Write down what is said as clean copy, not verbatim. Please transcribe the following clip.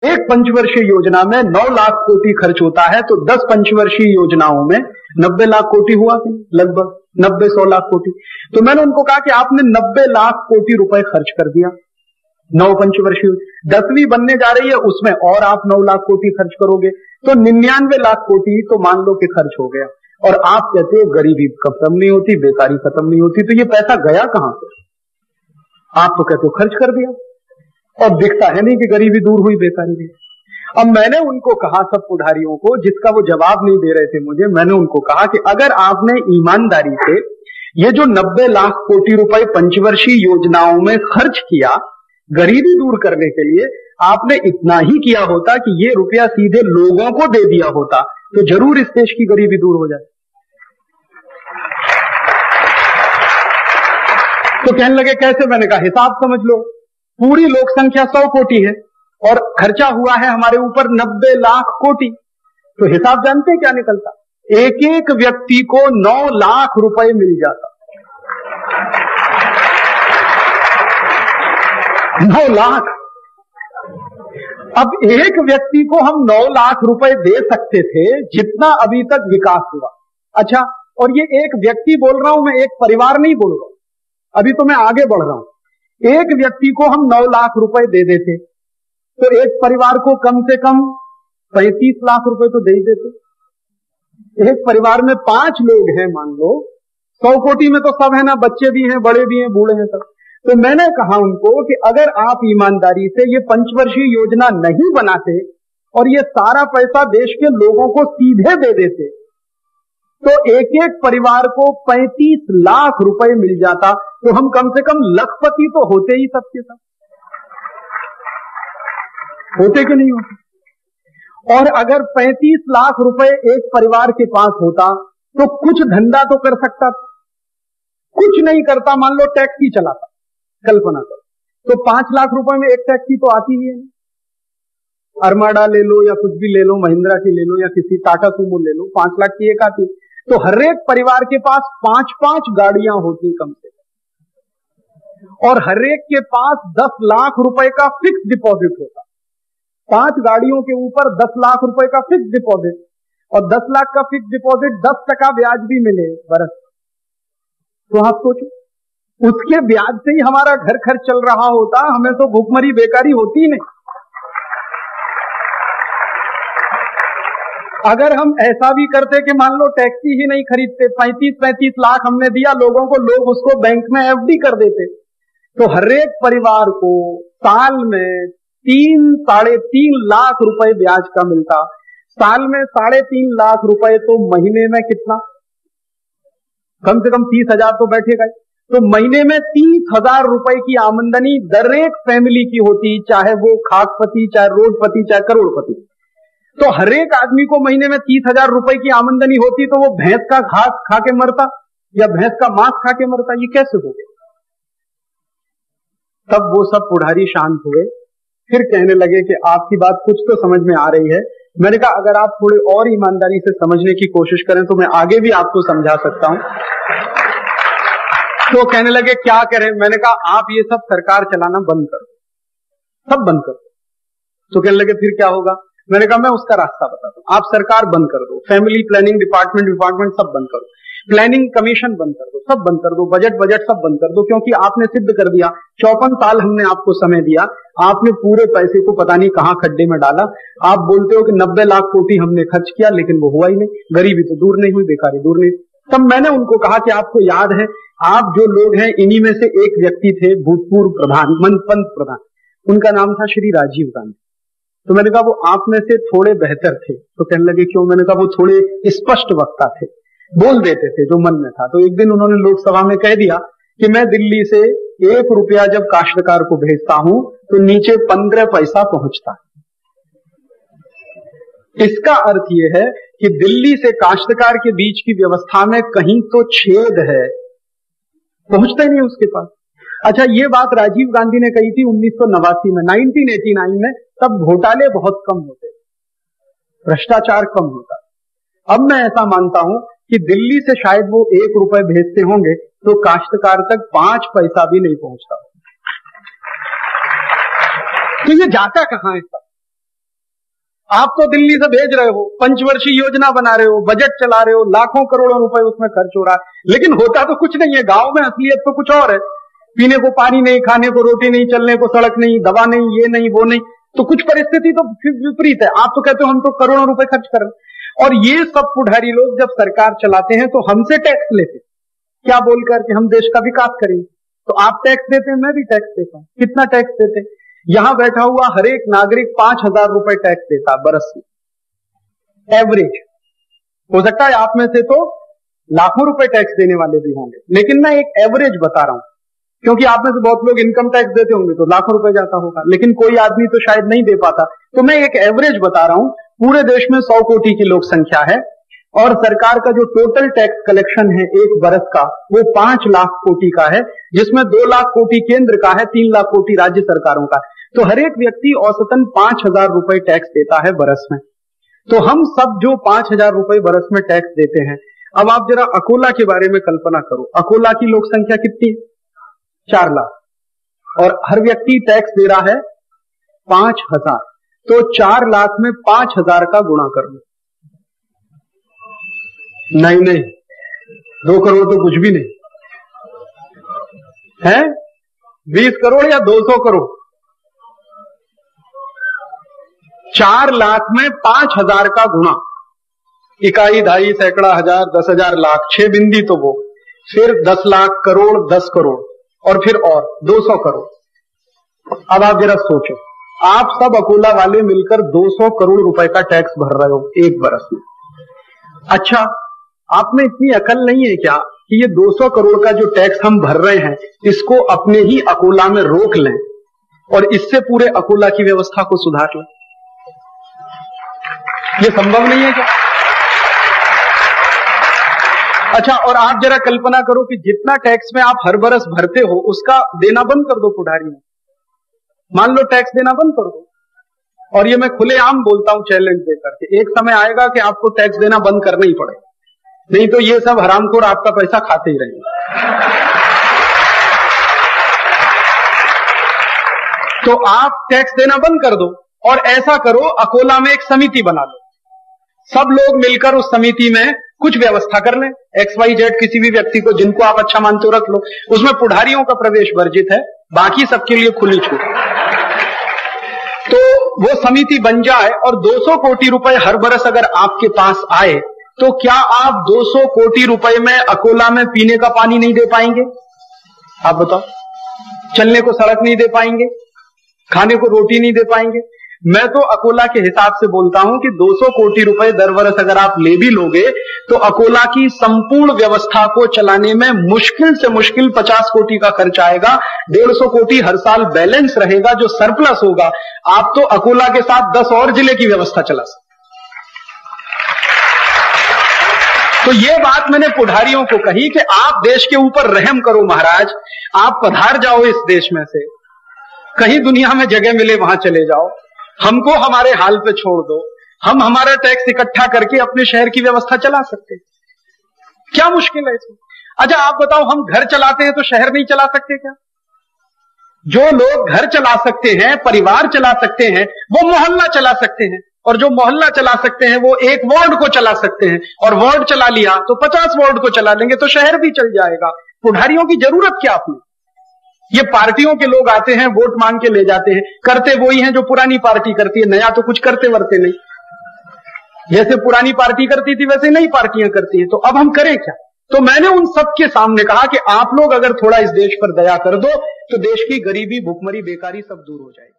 एक पंचवर्षीय योजना में 9 लाख कोटि खर्च होता है, तो 10 पंचवर्षीय योजनाओं में 90 लाख कोटि हुआ, लगभग 90-100 लाख कोटि। तो मैंने उनको कहा कि आपने 90 लाख कोटि रुपए खर्च कर दिया 9 पंचवर्षीय, 10वीं बनने जा रही है उसमें और आप 9 लाख कोटि खर्च करोगे, तो 99 लाख कोटि तो मान लो कि खर्च हो गया। और आप कहते हो गरीबी खत्म नहीं होती, बेकारी खत्म नहीं होती, तो ये पैसा गया कहां से? आप तो कहते हो खर्च कर दिया, और दिखता है नहीं कि गरीबी दूर हुई, बेकारी भी। अब मैंने उनको कहा, सब पुढ़ारियों को, जिसका वो जवाब नहीं दे रहे थे मुझे, मैंने उनको कहा कि अगर आपने ईमानदारी से ये जो 90 लाख कोटि रुपए पंचवर्षीय योजनाओं में खर्च किया गरीबी दूर करने के लिए, आपने इतना ही किया होता कि ये रुपया सीधे लोगों को दे दिया होता, तो जरूर इस देश की गरीबी दूर हो जाए। तो कहने लगे कैसे? मैंने कहा हिसाब समझ लो, पूरी लोक संख्या 100 कोटि है और खर्चा हुआ है हमारे ऊपर 90 लाख कोटि, तो हिसाब जानते हैं क्या निकलता? एक एक व्यक्ति को 9 लाख रुपए मिल जाता। 9 लाख। अब एक व्यक्ति को हम 9 लाख रुपए दे सकते थे जितना अभी तक विकास हुआ। अच्छा, और ये एक व्यक्ति बोल रहा हूं मैं, एक परिवार नहीं बोल रहा हूं, अभी तो मैं आगे बढ़ रहा हूं। एक व्यक्ति को हम 9 लाख रुपए दे देते तो एक परिवार को कम से कम 35 लाख रुपए तो दे ही देते। एक परिवार में 5 लोग हैं मान लो, 100 कोटि में तो सब है ना, बच्चे भी हैं, बड़े भी हैं, बूढ़े हैं सब। तो मैंने कहा उनको कि अगर आप ईमानदारी से ये पंचवर्षीय योजना नहीं बनाते और ये सारा पैसा देश के लोगों को सीधे दे देते तो एक एक परिवार को 35 लाख रुपए मिल जाता, तो हम कम से कम लखपति तो होते ही सबके सब, होते कि नहीं होते? और अगर 35 लाख रुपए एक परिवार के पास होता तो कुछ धंधा तो कर सकता था, कुछ नहीं करता, मान लो टैक्सी चलाता, कल्पना करो, तो 5 लाख रुपए में एक टैक्सी तो आती ही है। अरमाडा ले लो या कुछ भी ले लो, महिंद्रा की ले लो या किसी टाटा सुमो ले लो, 5 लाख की एक आती, तो हर एक परिवार के पास 5-5 गाड़ियां होती कम से कम, और हर एक के पास 10 लाख रुपए का फिक्स डिपॉजिट होता। 5 गाड़ियों के ऊपर 10 लाख रुपए का फिक्स डिपॉजिट, और 10 लाख का फिक्स डिपॉजिट 10% ब्याज भी मिले बरस, तो आप सोचो उसके ब्याज से ही हमारा घर खर्च चल रहा होता, हमें तो भूखमरी बेकारी होती नहीं। अगर हम ऐसा भी करते कि मान लो टैक्सी ही नहीं खरीदते, 35-35 लाख हमने दिया लोगों को, लोग उसको बैंक में एफडी कर देते, तो हर एक परिवार को साल में 3-3.5 लाख रुपए ब्याज का मिलता। साल में 3.5 लाख रुपए, तो महीने में कितना? कम से कम 30,000 तो बैठेगा ही। तो महीने में 30,000 रुपए की आमदनी दर एक फैमिली की होती, चाहे वो खाकपति, चाहे रोडपति, चाहे करोड़पति। तो हर एक आदमी को महीने में 30,000 रुपए की आमदनी होती, तो वो भैंस का घास खा के मरता या भैंस का मांस खा के मरता? ये कैसे हो गया? तब वो सब पुढ़ारी शांत हुए, फिर कहने लगे कि आपकी बात कुछ तो समझ में आ रही है। मैंने कहा अगर आप थोड़े और ईमानदारी से समझने की कोशिश करें तो मैं आगे भी आपको समझा सकता हूं। तो कहने लगे क्या करें? मैंने कहा आप ये सब सरकार चलाना बंद करो, सब बंद करो। तो कहने लगे फिर क्या होगा? मैंने कहा मैं उसका रास्ता बताता हूं। आप सरकार बंद कर दो, फैमिली प्लानिंग डिपार्टमेंट सब बंद करो, प्लानिंग कमीशन बंद कर दो, सब बंद कर दो, बजट सब बंद कर दो, क्योंकि आपने सिद्ध कर दिया, 54 साल हमने आपको समय दिया, आपने पूरे पैसे को पता नहीं कहां खड्डे में डाला। आप बोलते हो कि 90 लाख कोटि हमने खर्च किया, लेकिन वो हुआ ही नहीं, गरीबी तो दूर नहीं हुई, बेकारी दूर नहीं। तब मैंने उनको कहा कि आपको याद है, आप जो लोग हैं इन्हीं में से एक व्यक्ति थे, भूतपूर्व पंत प्रधान, उनका नाम था श्री राजीव गांधी। तो मैंने कहा वो आप में से थोड़े बेहतर थे। तो कहने लगे क्यों? मैंने कहा वो थोड़े स्पष्ट वक्ता थे, बोल देते थे जो मन में था। तो एक दिन उन्होंने लोकसभा में कह दिया कि मैं दिल्ली से 1 रुपया जब काश्तकार को भेजता हूं तो नीचे 15 पैसा पहुंचता है। इसका अर्थ यह है कि दिल्ली से काश्तकार के बीच की व्यवस्था में कहीं तो छेद है, पहुंचता ही नहीं उसके पास। अच्छा, ये बात राजीव गांधी ने कही थी 1989 में, 1989 में, तब घोटाले बहुत कम होते, भ्रष्टाचार कम होता। अब मैं ऐसा मानता हूं कि दिल्ली से शायद वो 1 रुपए भेजते होंगे तो काश्तकार तक 5 पैसा भी नहीं पहुंचता। तो ये जाता कहां है सब? आप तो दिल्ली से भेज रहे हो, पंचवर्षीय योजना बना रहे हो, बजट चला रहे हो, लाखों करोड़ों रुपए उसमें खर्च हो रहा है, लेकिन होता तो कुछ नहीं है। गांव में असलियत तो कुछ और है। पीने को पानी नहीं, खाने को रोटी नहीं, चलने को सड़क नहीं, दवा नहीं, ये नहीं वो नहीं, तो कुछ परिस्थिति तो विपरीत है। आप तो कहते हो हम तो करोड़ों रुपए खर्च कर रहे हैं। और ये सब पुढ़ारी लोग जब सरकार चलाते हैं तो हमसे टैक्स लेते, क्या बोलकर कि हम देश का विकास करेंगे। तो आप टैक्स देते हैं, मैं भी टैक्स देता हूं। कितना टैक्स देते हैं? यहां बैठा हुआ हर एक नागरिक 5,000 रुपए टैक्स देता बरस में, एवरेज। हो सकता है आप में से तो लाखों रुपए टैक्स देने वाले भी होंगे, लेकिन मैं एक एवरेज बता रहा हूं, क्योंकि आप में से बहुत लोग इनकम टैक्स देते होंगे तो लाखों रुपए जाता होगा, लेकिन कोई आदमी तो शायद नहीं दे पाता। तो मैं एक एवरेज बता रहा हूं। पूरे देश में 100 कोटि की लोक संख्या है और सरकार का जो टोटल टैक्स कलेक्शन है एक बरस का, वो 5 लाख कोटि का है, जिसमें 2 लाख कोटि केंद्र का है, 3 लाख कोटि राज्य सरकारों का। तो हर एक व्यक्ति औसतन 5,000 रुपए टैक्स देता है बरस में। तो हम सब जो 5,000 रुपए बरस में टैक्स देते हैं, अब आप जरा अकोला के बारे में कल्पना करो। अकोला की लोक संख्या कितनी है? 4 लाख, और हर व्यक्ति टैक्स दे रहा है 5,000। तो 4 लाख में 5,000 का गुणा कर लो। नहीं, 2 करोड़ तो कुछ भी नहीं है। 20 करोड़ या 200 करोड़? 4 लाख में 5,000 का गुणा, इकाई, ढाई, सैकड़ा, हजार, 10,000, लाख, 6 बिंदी तो वो, फिर 10 लाख, करोड़, 10 करोड़, और फिर और 200 करोड़। अब आप जरा सोचो, आप सब अकोला वाले मिलकर 200 करोड़ रुपए का टैक्स भर रहे हो एक बरस में। अच्छा, आप में इतनी अकल नहीं है क्या कि ये 200 करोड़ का जो टैक्स हम भर रहे हैं, इसको अपने ही अकोला में रोक लें और इससे पूरे अकोला की व्यवस्था को सुधार लें? ये संभव नहीं है क्या? अच्छा, और आप जरा कल्पना करो कि जितना टैक्स में आप हर बरस भरते हो उसका देना बंद कर दो पुढ़ारी में। मान लो टैक्स देना बंद कर दो, और ये मैं खुलेआम बोलता हूं चैलेंज देकर के, एक समय आएगा कि आपको टैक्स देना बंद करना ही पड़ेगा, नहीं तो ये सब हरामखोर आपका पैसा खाते ही रहेंगे। तो आप टैक्स देना बंद कर दो, और ऐसा करो अकोला में एक समिति बना लो, सब लोग मिलकर उस समिति में कुछ व्यवस्था कर लें। XYZ किसी भी व्यक्ति को जिनको आप अच्छा मानते हो रख लो, उसमें पुढ़ारियों का प्रवेश वर्जित है, बाकी सबके लिए खुली छूट। तो वो समिति बन जाए और 200 कोटि रुपए हर बरस अगर आपके पास आए, तो क्या आप 200 कोटि रुपए में अकोला में पीने का पानी नहीं दे पाएंगे? आप बताओ। चलने को सड़क नहीं दे पाएंगे, खाने को रोटी नहीं दे पाएंगे? मैं तो अकोला के हिसाब से बोलता हूं कि 200 कोटि रुपए दर बरस अगर आप ले भी लोगे तो अकोला की संपूर्ण व्यवस्था को चलाने में मुश्किल से मुश्किल 50 कोटि का खर्च आएगा। 150 कोटि हर साल बैलेंस रहेगा, जो सरप्लस होगा आप तो अकोला के साथ 10 और जिले की व्यवस्था चला सकते। तो ये बात मैंने पुढ़ारियों को कही कि आप देश के ऊपर रहम करो महाराज, आप पधार जाओ इस देश में से, कहीं दुनिया में जगह मिले वहां चले जाओ, हमको हमारे हाल पे छोड़ दो, हम हमारा टैक्स इकट्ठा करके अपने शहर की व्यवस्था चला सकते हैं। क्या मुश्किल है इसमें? अच्छा आप बताओ, हम घर चलाते हैं तो शहर नहीं चला सकते क्या? जो लोग घर चला सकते हैं, परिवार चला सकते हैं, वो मोहल्ला चला सकते हैं, और जो मोहल्ला चला सकते हैं वो एक वार्ड को चला सकते हैं, और वार्ड चला लिया तो 50 वार्ड को चला लेंगे, तो शहर भी चल जाएगा। पुढ़ारियों की जरूरत क्या आपने? ये पार्टियों के लोग आते हैं, वोट मांग के ले जाते हैं, करते वही हैं जो पुरानी पार्टी करती है, नया तो कुछ करते वरते नहीं। जैसे पुरानी पार्टी करती थी वैसे नई पार्टियां करती हैं, तो अब हम करें क्या? तो मैंने उन सबके सामने कहा कि आप लोग अगर थोड़ा इस देश पर दया कर दो तो देश की गरीबी, भुखमरी, बेकारी सब दूर हो जाएगी।